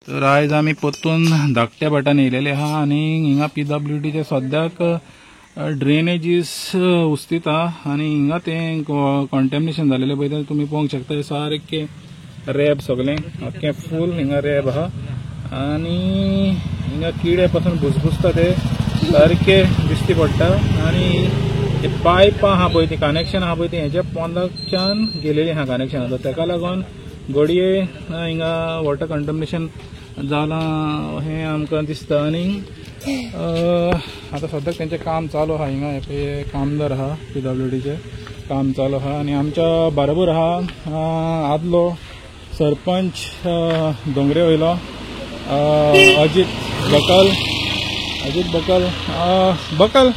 तर आज आम्ही पोतून धाकट्या भाटान येयलेले आहा आणि हिंगा PWDचे सद्याक ड्रेनेजीस उस्तीत आहा आणि हिंगा ते कॉन्टॅमिनेशन झालेले पळय तुम्ही पळोवंक शकता. सारखे रॅब सगळे अख्खे फूल हिंगा रॅब आहा आणि हिंगा किडे पासून भुसभुसता ते सारखे दिसती पडटा आणि ते पायप आहा पळय ते कनेक्शन आहा पळय ते हेच्या पोंदाच्यान गेलेली आहा कनेक्शन. तर तेका लागून घडये हिंगा वॉटर कंटॅमिनेशन जाला हे आमकां दिसता. आणि आता सद्याक तेंचें काम चालू आहा. हिंगा हे कामदार आहा PWDचे काम चालू आहा आणि आमच्या बरोबर आहा आदलो सरपंच दोंगरे वयलो अजित बकल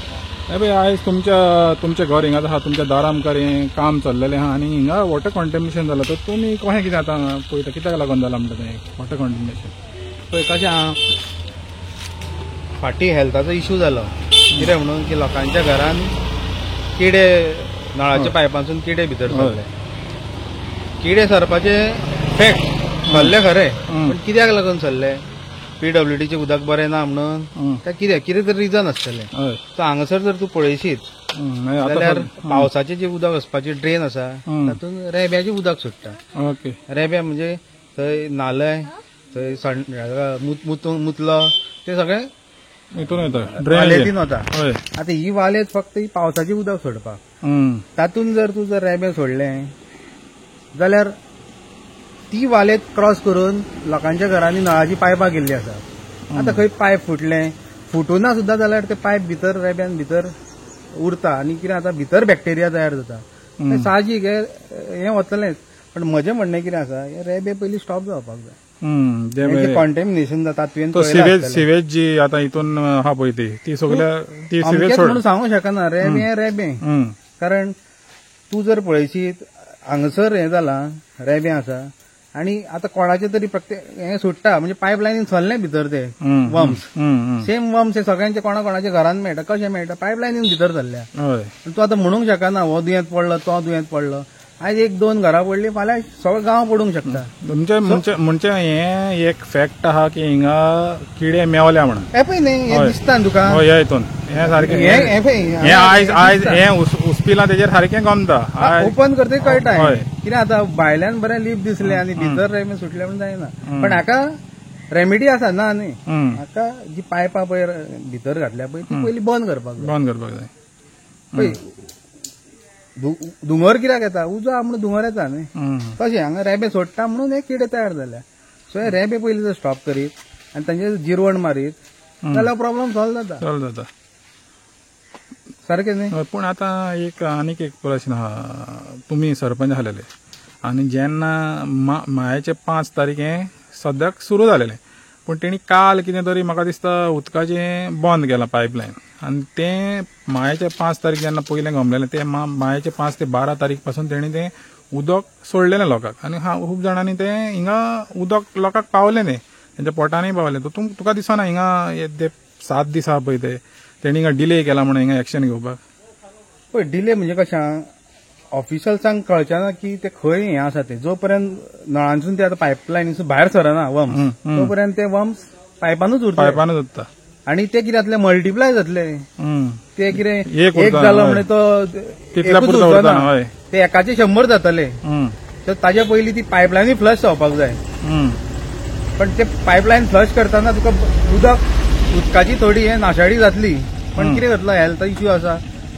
हे पळय आयज तुमचे घर हिंगा आहा, तुमच्या दारा मुखार हें काम चल्लेलें आहा आणि हिंगा वॉटर कंटॅमिनेशन जालां. तर तुमी कशें कितें आतां पळयता कित्याक लागून जालां म्हणटा तें वॉटर कंटॅमिनेशन? पळय कशें आहा, फाटीं हेल्थाचो इश्यू जालो कितें म्हणून की लोकांच्या घरान किडे नळाच्या पायपांसून किडे भितर सरले. किडे सरपाचे फॅक्ट सरले खरे, पण कित्याक लागून सरले? PWDचे उदक बरें ना म्हणून काय कितें तरी रिजन आसतलें. सो हांगासर जर तूं पळयशीत जाल्यार पावसाचें जे उदक वचपाची ड्रेन आसा तातूंत रेब्याचें उदक सुट्टा. रेब्या म्हणजे थंय नालय, थंय मुतलो ते सगळें वालेतीन वता. आतां ही वालेत फक्त ही पावसाचें उदक सोडपाक. तातूंत जर तूं रेबे सोडलें जाल्यार ती वालेत क्रॉस करून लोकांच्या घरांनी नळाची पायपां गेल्ली आसा. आतां खंय पायप फुटूना सुद्दां जाल्यार ते पायप भितर रेब्यान भितर उरता आणि कितें जाता भितर बॅक्टेरिया तयार जाता. साहजीक हें वतलेंच. पण म्हजें म्हणणें कितें आसा, हे रेबे पयलीं स्टॉप जावपाक जाय. कॉन्टॅमिनेशन जाता सिवेज जी आता हितून आहा पळय ती सगळ्या म्हणून सांगूंक शकना. रेबे कारण तूं जर पळयशीत हांगसर हें जालां रेबे आसा आणि आता कोणाचे तरी प्रत्येक हें सुट्टा म्हणजे पायपलायनीन चल्लें भितर ते वम्स. सेम वम्स हे सगळ्यांचे कोणाच्या घरान मेळटा. कशें मेळटा? पायपलायनीन भितर चल्ल्या. तूं आतां म्हणूंक शकना हो दुयेंत पडलो तो दुयेंत पडलो. आज एक दोन घरां पडली, फाल्यां सगळं गांव पडूंक शकता. म्हणजे हें एक फॅक्ट आहा की हिंगा किडे मेवल्या म्हणून. हे पळय न्ही, हें दिसता तुका हितून हें सारकें हें आयज हें उस्पिलां तेजेर सारकें गमता. ओपन करता कळटा कितें आतां भायल्यान बरें लीप दिसलें आनी भितर रेबे सुटले म्हण जायना. पण हाका रेमेडी आसा ना न्ही. हाका जी पायपां पळय भितर घातल्या पळय ती पयलीं बंद करपाक जाय. पळय दुंगर कित्याक येता? उजो आहा म्हणून दुंगर येता न्ही. तशें हांगा रेबे सोडटा म्हणून हे किडे तयार जाल्या. सो हे रेबे पयलीं जर स्टॉप करीत आनी तांचेर जिरवण मारीत जाल्यार प्रॉब्लेम सॉल्व जाता. सारकें न्ही. पूण आतां आनीक एक प्रश्न आहा. तुमी सरपंच आसलेले आनी जेन्ना मायाचे 5 तारीख हें सद्याक सुरू जालेलें, पूण तेणी काल कितें तरी म्हाका दिसता उदकाचें बंद केलां पायपलायन. आनी तें मायाचे 5 तारीख जेन्ना पयलें गमलेलें ते मायाचे 5 ते 12 तारीख पासून तेणी तें उदक सोडलेलें लोकांक. आनी खूब जाणांनी तें हिंगा उदक लोकांक पावलें न्ही, तेंच्या पोटानय पावलें. तुका दिसना हिंगा ते 7 दीस आहा पळय तेणी हिंगा डिले केला म्हणून हिंगा एक्शन घेवपाक? पळय डिले म्हणजे कशें ऑफिशल्सांक कळचें ना की ते खंय हें आसा ते. जो पर्यंत नळांसून ते आतां पायपलायनीसून भायर सरना वम्स, तो पर्यंत ते वम्स पायपानूच उरता. आणि ते कितें जातले मल्टिप्लाय जातले. ते कितें एक जालो म्हणजे तो ते एकाचे 100 जातले. तर ताच्या पयलीं ती पायपलायनी फ्लश जावपाक जाय. पण ते पायपलायन फ्लश करतना तुका उदकाची थोडी हें नाशाडी जातली. पण कितें जातलो हेल्थ इश्यू आसा,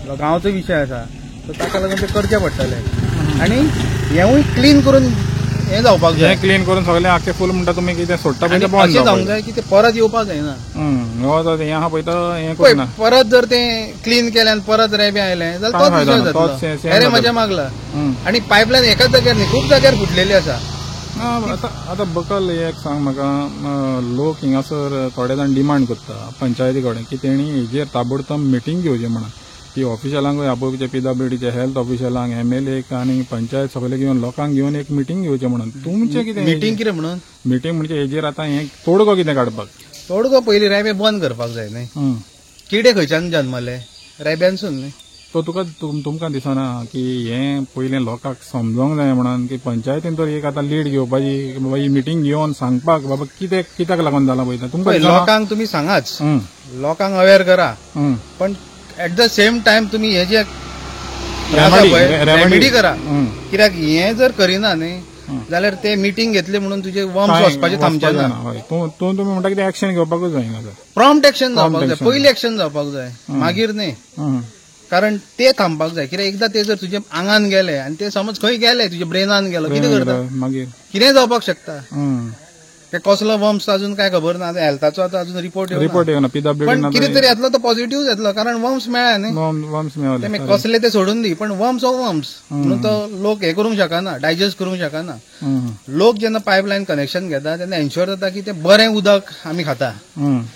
गांवचो विशय आसा, तर ताका लागून ते करचें पडटलें. आनी हेंवूय क्लीन करून हें जावपाक जाय. क्लीन करून सगळें आख्खें फूल म्हणटा तुमी कितें सोडटा पळय अशें जावंक जाय की ते परत येवपाक जायना. हें आहा पळय तो हें करना. परत जर तें क्लीन केलें आनी परत रेबे आयलें जाल्यार तोच विशय जातलो. अरे मजा मागला. आनी पायपलायन एकाच जाग्यार न्ही, खूब जाग्यार फुटलेली आसा. आतां बकल एक सांग म्हाका, लोक हिंगासर थोडे जाण डिमांड करता पंचायती कडेन की तेणी हेजेर ताबडतोब मिटींग घेवचें म्हणून. की ऑफिशलांकूय आपोवचे PWDच्या हेल्थ ऑफिशलांक MLA आनी पंचायत सगळे घेवन लोकांक घेवन एक मिटींग घेवचें म्हणून. तुमचें कितें मिटींग कितें म्हणून? मिटींग म्हणजे हेजेर आतां हें तोडगो कितें काडपाक? तोडगो पयलीं रेबे बंद करपाक जाय न्ही. किडे खंयच्यान जल्मले? रेब्यांसून न्ही. तो तुमकां दिसना की हे पयलें लोकांक समजोंक जाय म्हणून की पंचायतीन तर एक आतां लीड घेवपाची की बाबा ही मिटींग घेवन सांगपाक बाबा कित्याक लागून जालां पळय तुमकां पळय, दिसना? लोकांक तुम्ही सांगाच, लोकांक अवेअर करा, पण ऍट द सेम टाइम तुम्ही हे जे रेमेडी करा. कित्याक हे जर करिना न्ही जाल्यार ते मिटींग घेतले म्हणून तुझे वर्म्स वचपाचे थांबचे ना. तुम्ही म्हणटा की एक्शन घेवपाकूच जाय हांगा. प्रॉम्प्ट एक्शन जावपाक जाय, पयली एक्शन जावपाक जाय, मागीर न्ही. कारण ते थांबपाक जाय. कित्याक एकदां ते जर तुजे आंगान गेले आनी ते समज खंय गेले तुजे ब्रेनान गेलो कितें करता मागीर कितें जावपाक शकता. ते कसलो वर्म्स अजून काय खबर ना, हेल्थाचो आतां अजून रिपोर्ट येवना पण कितें तरी येतलो तो पॉझिटिव्ह येतलो कारण वर्म्स मेळ्ळे न्ही. वर्म्स मेळले ते कसले ते सोडून दी, पण वर्म्स हो वर्म्स म्हणून तो लोक हे करूंक शकना, डायजेस्ट करूंक शकना. लोक जेन्ना पायपलायन कनेक्शन घेता तेन्ना एन्श्योर जाता की ते बरें उदक आमी खाता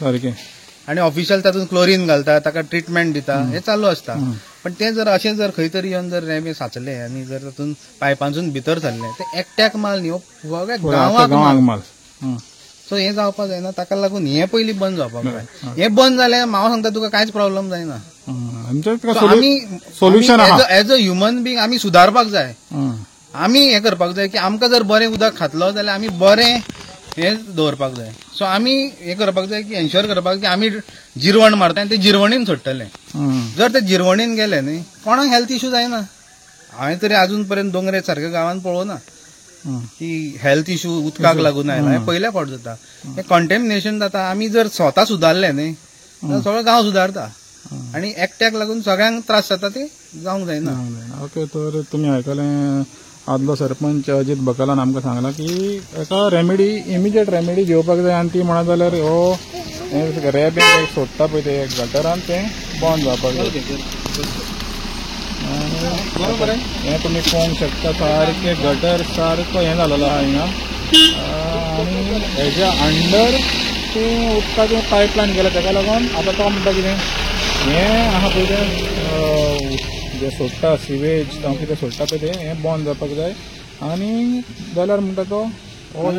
सारकें आणि ऑफिशियल तातूंत क्लोरीन घालता, ताका ट्रिटमेंट दिता, हे चालू असता. पण ते जर अशें जर खंय तरी येवन जर रेमे साचले आनी जर तातूंत पायपांसून भितर सरले ते एकट्याक माल न्ही, गांवाक माल. सो हे जावपाक जायना, ताका लागून हे पयलीं बंद जावपाक जाय. हे बंद जाल्यार हांव सांगता तुका कांयच प्रॉब्लेम जायना. आमी solution as a human being आमी सुदारपाक जाय. आमी हे करपाक जाय की आमकां जर बरें उदक खातलो जाल्यार आमी बरें हे दवरपाक जाय. सो आमी हे करपाक जाय की एन्श्योर करपाक की आमी जिरवण मारता आनी ते जिरवणीन सोडटले. जर ते जिरवणीन गेले न्ही कोणाक हेल्थ इश्यू जायना. हांवें तरी अजून पर्यंत दोंगरे सारक्या गांवांत पळोवना की हेल्थ इश्यू उदकाक लागून आयला. हे पयल्या फावट जाता. हे कंटेमिनेशन जाता. आमी जर स्वता सुदारले न्ही जाल्यार सगळो गांव सुदारता आनी एकट्याक लागून सगळ्यांक त्रास जाता ते जावंक जायना. ओके, तर तुमी आयकलें आदलो सरपंच अजित बकालान आमकां सांगला की एका रेमेडी इमिजिएट रेमेडी घेवपाक जाय आनी ती म्हणत जाल्यार हो रॅब सोडटा पळय ते गटरान ते बंद जावपाक जाय. बरोबर हे तुमी पळोवंक शकता सारके गटर सारको हे जालेलो आहा हिंगा आनी हेज्या अंडर ते उदकाचें पायपलायन गेलें ताका लागून आतां तो म्हणटा कितें हें आहा पळय तें जे सोडटा सिवेज जावं कितें सोडटा पळय तें हें बंद जावपाक जाय आनी जाल्यार म्हणटा तो हो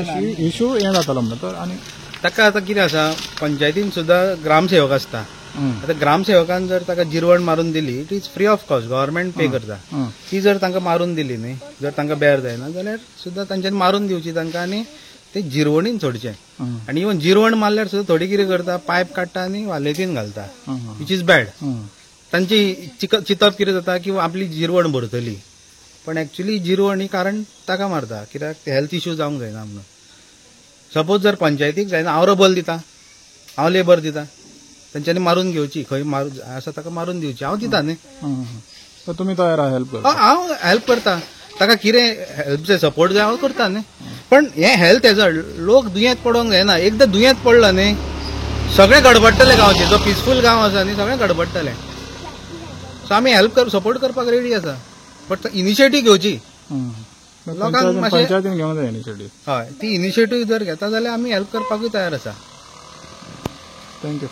इश्यू हें जातालो म्हणटा. आनी ताका आतां कितें आसा, पंचायतीन सुद्दां ग्रामसेवक आसता. आतां ग्रामसेवकान जर ताका जिरवण मारून दिली it is free of cost, government pay करता. ती जर तांकां मारून दिली न्ही, जर तांकां बेर जायना जाल्यार सुद्दां तांच्यानी मारून दिवची तांकां आनी ते जिरवणीन सोडचे. आनी इवन जिरवण मारल्यार सुद्दां थोडी कितें करता, पायप काडटा आनी वालेतीन घालता, विच इज बॅड. तांची चिंतप कितें जाता की आपली जिरवण भरतली, पण एक्चुअली जिरवण ही कारण ताका मारता कित्याक हेल्थ इश्यू जावंक जायना म्हणून. सपोज जर पंचायतीक जायना हांव रबल दिता, हांव लेबर दिता, तांच्यांनी मारून घेवची, खंय आसा ताका मारून दिवची, हांव दिता न्ही. तर तुमी तयार आहा हेल्प करपाक? हांव हेल्प करता. ताका कितें हेल्प जाय, सपोर्ट जाय, हांव करता न्ही. पण हे हेल्थ हेजर्ड लोक दुयेंत पडोवंक जायना. एकदां दुयेंत पडला न्ही सगळे गडबडटले गांवचे. जो पिसफूल गांव आसा न्ही सगळे गडबडटले. सो आमी हेल्प सपोर्ट करपाक रेडी आसा, बट इनिशिएटीव घेवची. लोकांक पंचायतीन घेवंक जाय इनिशिएटीव. हय, ती इनिशिएटीव जर घेता जाल्यार आमी हेल्प करपाकूय तयार आसा. थँक्यू.